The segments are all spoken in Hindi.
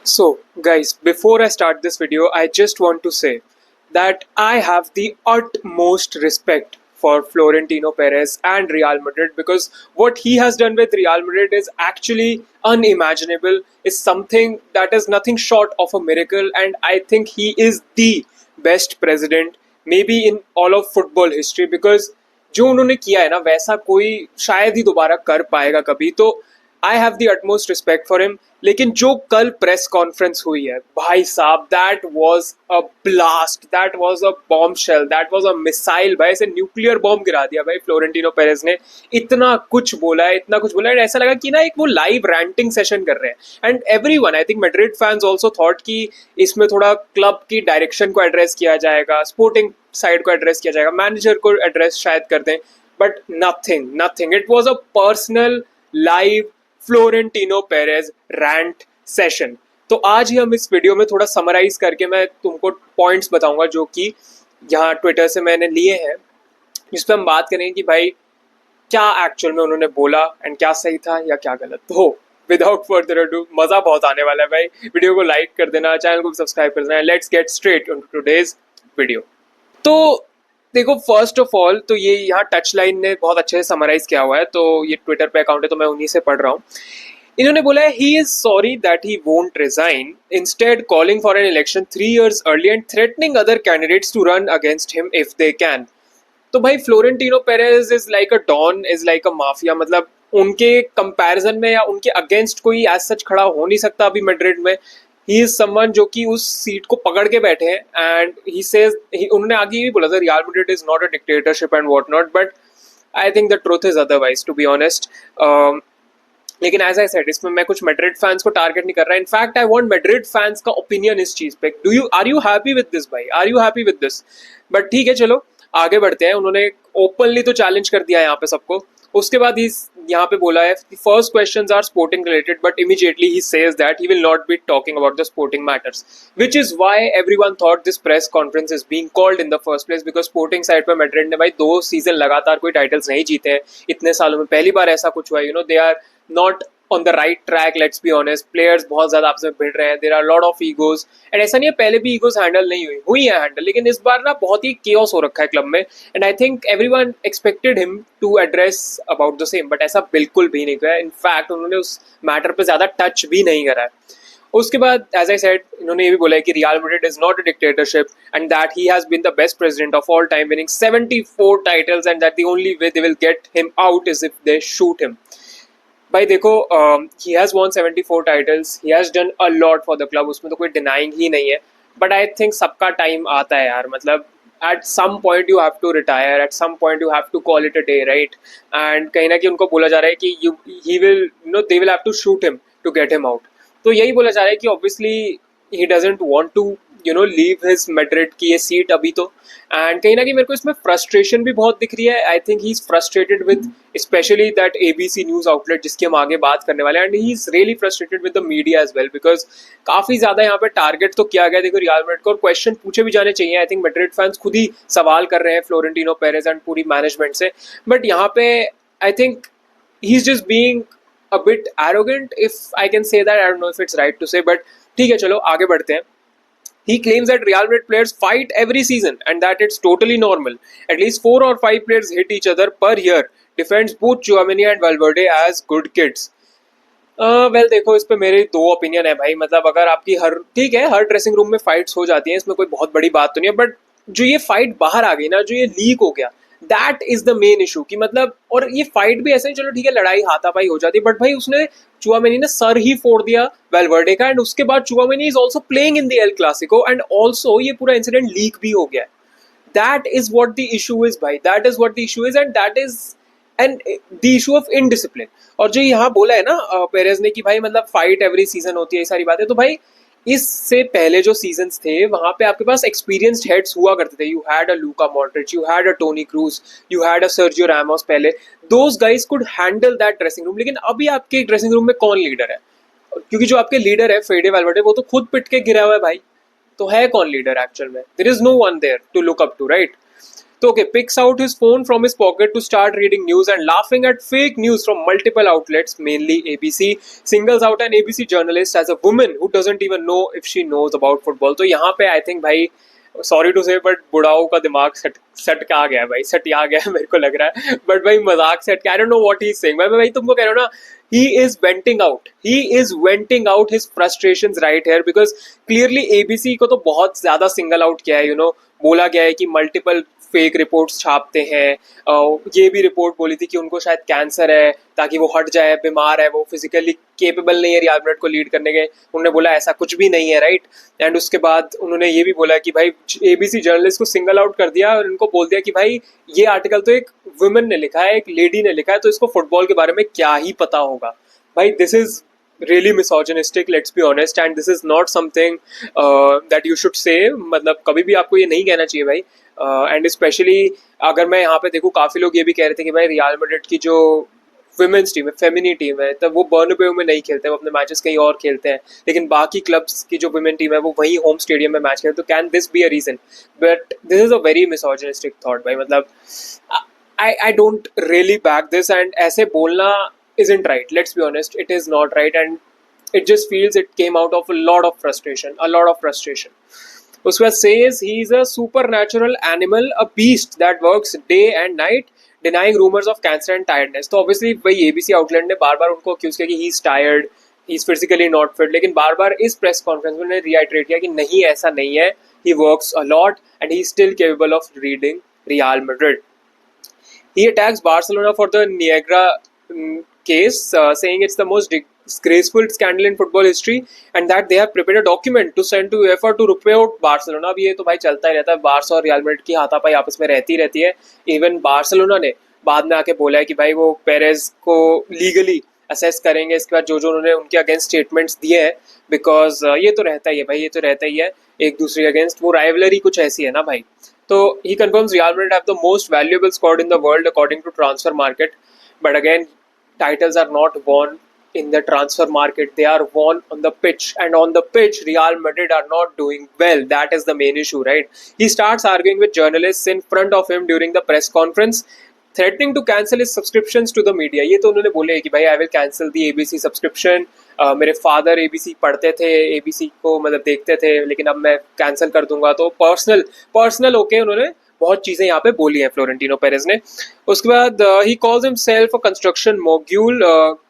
So, guys, before I start this video, I just want to say that I have the utmost respect for Florentino Perez and Real Madrid because what he has done with Real Madrid is actually unimaginable, is something that is nothing short of a miracle, and I think he is the best president maybe in all of football history because जो उन्होंने किया है ना वैसा कोई शायद ही दोबारा कर पाएगा कभी तो I have the utmost respect for him लेकिन जो कल प्रेस कॉन्फ्रेंस हुई है भाई साहब that was a blast that was a bombshell that was a missile भाई ऐसे न्यूक्लियर बॉम्ब गिरा दिया भाई फ्लोरेंटिनो पेरेज ने इतना कुछ बोला है ऐसा लगा कि ना एक वो लाइव रैंटिंग सेशन कर रहे हैं and everyone I think Madrid fans also thought कि इसमें थोड़ा क्लब की डायरेक्शन को एड्रेस किया जाएगा स्पोर्टिंग साइड को एड्रेस किया जाएगा मैनेजर को एड्रेस शायद कर दें but nothing it was a personal live Florentino Perez rant session तो आज ही हम इस वीडियो में थोड़ा समराइज करके मैं तुमको पॉइंट्स बताऊंगा जो कि यहाँ ट्विटर से मैंने लिए हैं जिस पर हम बात करेंगे कि भाई क्या एक्चुअल में उन्होंने बोला एंड क्या सही था या क्या गलत तो विदाउट फर्दर अडू मजा बहुत आने वाला है भाई वीडियो को लाइक कर देना चैनल को सब्सक्राइब कर देना let's get straight on today's video तो देखो फर्स्ट ऑफ ऑल तो ये यहाँ टच लाइन ने बहुत अच्छे से समराइज किया हुआ है तो ये ट्विटर पे अकाउंट है तो मैं उन्हीं से पढ़ रहा हूँ इन्होंने बोला है he is sorry that he won't resign instead calling for an election 3 years early and threatening other candidates to run against him if they can तो भाई Florentino Perez is like a don is like a mafia मतलब उनके कंपैरिजन में या उनके अगेंस्ट कोई एज सच खड़ा हो नहीं सकता अभी मैड्रिड में ही इज समवन जो कि उस सीट को पकड़ के बैठे हैं एंड ही सेज उन्होंने आगे भी बोला था Real Madrid is not a dictatorship and what not but I think the truth is otherwise to be honest लेकिन एज आई सेड इसमें मैं कुछ मैड्रिड फैंस को टारगेट नहीं कर रहा in fact I want Madrid fans का ओपिनियन इस चीज पे are you happy with this भाई are you happy with this but ठीक है चलो आगे बढ़ते हैं उन्होंने ओपनली तो चैलेंज कर दिया है यहाँ पे सबको उसके बाद ही यहाँ पे बोला है first questions are sporting related but immediately he says that he will not be talking about the sporting matters which is why everyone thought this press conference is being called in the first place because sporting side पे मैड्रिड ने भाई 2 सीजन लगातार कोई टाइटल्स नहीं जीते हैं इतने सालों में पहली बार ऐसा कुछ हुआ they are not on the right track let's be honest players बहुत ज्यादा आपस में भिड़ रहे हैं there are lot of egos and ऐसा नहीं है पहले भी ईगोज हैंडल नहीं हुई है हैंडल लेकिन इस बार ना बहुत ही केओस हो रखा है क्लब में and I think everyone expected him to address about the same but ऐसा बिल्कुल भी नहीं किया इनफैक्ट उन्होंने उस मैटर पे ज्यादा टच भी नहीं करा है उसके बाद एज आई सेड इन्होंने ये भी बोला है कि Real Madrid is not a dictatorship and that he has been the best president of all time winning 74 titles and that the only way they will get him out is if they shoot him भाई देखो he has won 74 titles he has done a lot for the club उसमें तो कोई डिनाइंग ही नहीं है बट आई थिंक सबका टाइम आता है यार मतलब eight some point you have to retire at some point you have to call it a day right and कहीं ना कहीं उनको बोला जा रहा है कि he will they will have to shoot him to get him out तो यही बोला जा रहा है कि obviously he doesn't want to leave his Madrid की ये सीट अभी तो एंड कहीं ना कहीं मेरे को इसमें फ्रस्ट्रेशन भी बहुत दिख रही है I think he is frustrated with specially that ABC news outlet जिसकी हम आगे बात करने वाले हैं and he is really frustrated with the media as well because काफी ज्यादा यहाँ पे टारगेट तो किया गया देखो रियल मैड्रिड को और क्वेश्चन पूछे भी जाने चाहिए आई थिंक मैड्रिड फैंस खुद ही सवाल कर रहे हैं फ्लोरेंटिनो पेरेज एंड पूरी मैनेजमेंट से बट यहाँ पे आई think he is just being a bit arrogant if I can say that I don't know if it's right to say but ठीक है चलो आगे बढ़ते हैं He claims that Real Madrid players fight every season and that it's totally normal. At least 4 or 5 players hit each other per year. Defends both Tchouaméni and Valverde as good kids. Well देखो इस पे मेरे 2 ओपिनियन है भाई मतलब अगर आपकी ठीक है हर ड्रेसिंग रूम में फाइट्स हो जाती हैं इसमें कोई बहुत बड़ी बात तो नहीं है बट जो ये फाइट बाहर आ गई ना जो ये लीक हो गया that is the main issue कि मतलब और ये फाइट भी ऐसे ही चलो ठीक है लड़ाई हाथापाई हो जाती है बट भाई उसने चुआमेनी ने सर ही फोड़ दिया वेलवर्डे का एंड उसके बाद Tchouameni is also playing in the El Clasico and also ये पूरा इंसिडेंट लीक भी हो गया that is what the issue is भाई that is what the issue is and that is and the issue of indiscipline और जो यहाँ बोला है ना पेरेज ने कि भाई मतलब फाइट एवरी सीजन होती है ये सारी बातें तो भाई इससे पहले जो सीजन्स थे वहां पे आपके पास एक्सपीरियंस्ड हेड्स हुआ करते थे you had a Luka Modric you had a Toni Kroos you had a Sergio Ramos पहले those guys could handle that dressing room लेकिन अभी आपके ड्रेसिंग रूम में कौन लीडर है क्योंकि जो आपके लीडर है फेडे वैल्वर्डे वो तो खुद पिट के गिरा हुआ है भाई तो है कौन लीडर एक्चुअल में there is no one there to look up to right तो okay, picks out his phone from his pocket to start reading news and laughing at fake news from multiple outlets, mainly ABC, singles out an ABC journalist as a woman who doesn't even know if she knows about football. तो यहाँ पे I think भाई, सॉरी टू से बट बुढ़ाओं का दिमाग सट के आ गया है भाई, सटिया गया है मेरे को लग रहा है, बट भाई मजाक से I don't know what he is saying. भाई तुमको कह रहा हूँ ना, he is venting out his frustrations right here because clearly ABC को तो बहुत ज्यादा सिंगल आउट किया है, बोला गया है कि मल्टीपल फेक रिपोर्ट्स छापते हैं। ये भी रिपोर्ट बोली थी कि उनको शायद कैंसर है ताकि वो हट जाए, बीमार है, वो फिजिकली केपेबल नहीं है रियल मैड्रिड को लीड करने के। उन्होंने बोला ऐसा कुछ भी नहीं है, राइट। एंड उसके बाद उन्होंने ये भी बोला कि भाई ABC जर्नलिस्ट को सिंगल आउट कर दिया और उनको बोल दिया कि भाई ये आर्टिकल तो एक वुमेन ने लिखा है, एक लेडी ने लिखा है, तो इसको फुटबॉल के बारे में क्या ही पता होगा। भाई this is really misogynistic, let's be honest, and this is not something that you should say। मतलब कभी भी आपको ये नहीं कहना चाहिए भाई। एंड स्पेशली अगर मैं यहाँ पे देखूँ, काफ़ी लोग ये भी कह रहे थे कि भाई रियल मैड्रिड की जो वुमेन्स टीम है, फेमिनी टीम है, तब वो बर्नबेउ में नहीं खेलते, वो अपने मैचेस कहीं और खेलते हैं, लेकिन बाकी क्लब्स की जो वुमेन टीम है वो वही होम स्टेडियम में मैच खेलते। तो can this be a reason? But this is a very misogynistic thought भाई। मतलब I don't really back this, and ऐसे बोलना isn't right, let's be honest, it is not right, and it just feels it came out of a lot of frustration। उसके बाद says he is a supernatural animal, a beast that works day and night, denying rumors of cancer and tiredness। तो obviously वही ABC आउटलेट ने बार बार उनको accuse किया कि he is tired, he is physically not fit, लेकिन बार बार इस प्रेस कॉन्फ्रेंस में उन्होंने reiterate किया कि नहीं, ऐसा नहीं है, he works a lot and he is still capable of leading Real Madrid। He attacks Barcelona for the Niagara case, saying it's the most disgraceful scandal in football history and that they have prepared a document to send to UEFA to report Barcelona। अब ये तो भाई चलता ही रहता है, बार्सा और रियल मैड्रिड की हाथापाई आपस में रहती है। इवन बार्सिलोना ने बाद में आके बोला है कि भाई वो पेरेज को लीगली असेस करेंगे इसके बाद जो उन्होंने उनके अगेंस्ट स्टेटमेंट्स दिए हैं, बिकॉज ये तो रहता ही है भाई, ये तो रहता ही है एक दूसरे के अगेंस्ट, वो राइवलरी कुछ ऐसी है ना भाई। तो he confirms Real Madrid have the most valuable squad in the world according to transfer market, but again titles are not won in the transfer market, they are won on the pitch, and on the pitch Real Madrid are not doing well. That is the main issue, right? He starts arguing with journalists in front of him during the press conference, threatening to cancel his subscriptions to the media। ये तो उन्होंने बोले कि भाई I will cancel the ABC subscription, मेरे फादर ABC पढ़ते थे, ABC को मतलब देखते थे, लेकिन अब मैं कैंसिल कर दूंगा। तो पर्सनल होके उन्होंने बहुत चीजें यहाँ पे बोली हैं फ्लोरेंटिनो पेरेज ने। उसके बाद he calls himself a construction mogul,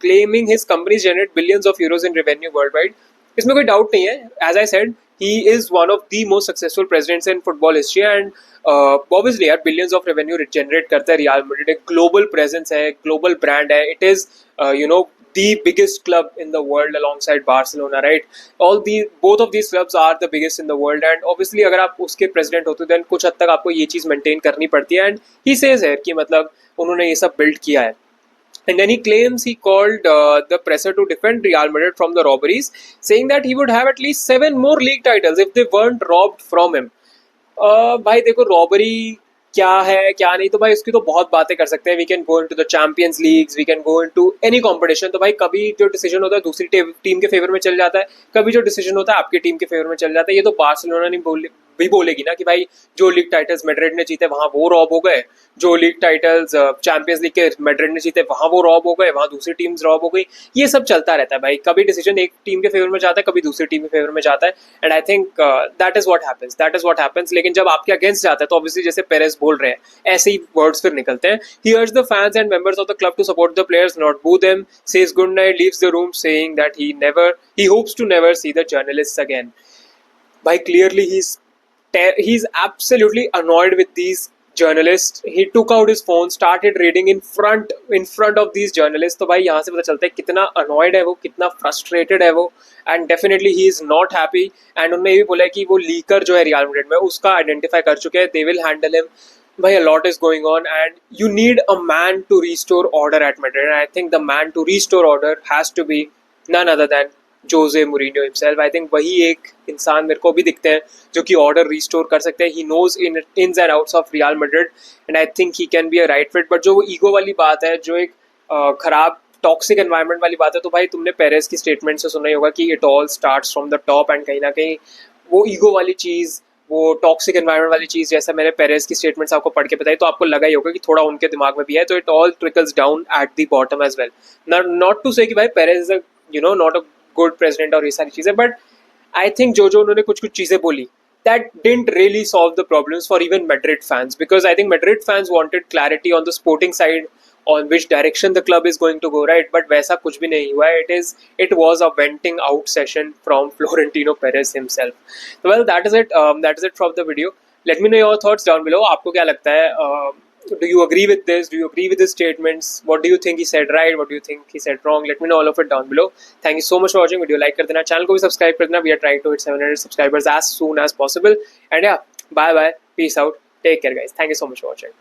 claiming his companies generate billions of euros in revenue world wide. इसमें कोई डाउट नहीं है, as I said he is one of the most successful presidents in football history, and obviously यार बिलियंस ऑफ रेवेन्यू जनरेट करता है रियल मैड्रिड, एक ग्लोबल प्रेजेंस है, ग्लोबल ब्रांड है, it is the biggest club in the world alongside Barcelona, right? Both of these clubs are the biggest in the world, and obviously अगर आप उसके प्रेसिडेंट होते then कुछ हद तक आपको ये चीज़ मेंटेन करनी पड़ती है, and he says है कि मतलब उन्होंने ये सब बिल्ड किया है। And then he claims he called the presser to defend Real Madrid from the robberies, saying that he would have at least 7 more league titles if they weren't robbed from him। भाई देखो रॉबरी क्या है क्या नहीं, तो भाई उसकी तो बहुत बातें कर सकते हैं। We can go into the champions leagues, we can go into any competition. तो भाई कभी जो डिसीजन होता है दूसरी टीम के फेवर में चल जाता है, कभी जो डिसीजन होता है आपकी टीम के फेवर में चल जाता है। ये तो बार्सिलोना नहीं भी बोलेगी ना कि भाई जो लीग टाइटल्स मैड्रिड ने जीते वहां वो रॉब हो गए, जो लीग टाइटल्स चैंपियंस लीग के मैड्रिड ने जीते वहां वो रॉब हो गए, वहां दूसरी टीम्स रॉब हो गई। ये सब चलता रहता है भाई, कभी डिसीजन एक टीम के फेवर में जाता है, कभी दूसरी टीम के फेवर में जाता है, and I think that is what happens. लेकिन जब आपके अगेंस्ट जाता है तो ऑब्वियसली जैसे पेरेस बोल रहे हैं ऐसे ही वर्ड्स फिर निकलते हैं। He urged the fans and members of the club to support the players, not boo them, says goodnight, leaves the room saying that he hopes to never see the journalists again। By clearly he's absolutely annoyed with these journalists। He took out his phone, started reading in front of these journalists। तो भाई यहाँ से पता चलता है कितना annoyed है वो, कितना frustrated है वो, and definitely he is not happy। and उन्होंने ये भी बोला है कि वो लीकर जो है रियल मैड्रिड में उसका आइडेंटिफाई कर चुके हैं, they will handle him। भाई a lot is going on and you need a man to restore order at Madrid, and I think the man to restore order has to be none other than Jose Mourinho himself. I think वही एक इंसान मेरे को भी दिखते हैं जो कि ऑर्डर रिस्टोर कर सकते हैं। He knows ins and outs of Real Madrid, and I think he can be a right fit. But जो वो ईगो वाली बात है, जो एक खराब टॉक्सिक एनवायरनमेंट वाली बात है, तो भाई तुमने पेरेस की स्टेटमेंट से सुना ही होगा कि it all starts from the top, and कहीं ना कहीं वो ईगो वाली चीज़, वो टॉक्सिक एनवायरनमेंट वाली चीज़, जैसा मैंने पेरेस की स्टेटमेंट्स आपको पढ़ के बताई, तो आपको लगा ही होगा कि थोड़ा उनके दिमाग में भी है, तो it all trickles down at the bottom as well. Not to say कि भाई Perez is not a good president और ये सारी चीज़ें, बट आई थिंक जो उन्होंने कुछ कुछ चीज़ें बोली, that didn't really solve the problems for even Madrid fans, because I think Madrid fans wanted clarity on the sporting side, on which direction the club is going to go, right? But वैसा कुछ भी नहीं हुआ. It was a venting out session from Florentino Perez himself. Well, that is it. That is it from the video. Let me know your thoughts down below. आपको क्या लगता है? Do you agree with this? Do you agree with his statements? What do you think he said right? What do you think he said wrong? Let me know all of it down below. Thank you so much for watching. Video like कर देना, channel को भी subscribe कर देना. We are trying to hit 700 subscribers as soon as possible. And yeah, bye bye. Peace out. Take care, guys. Thank you so much for watching.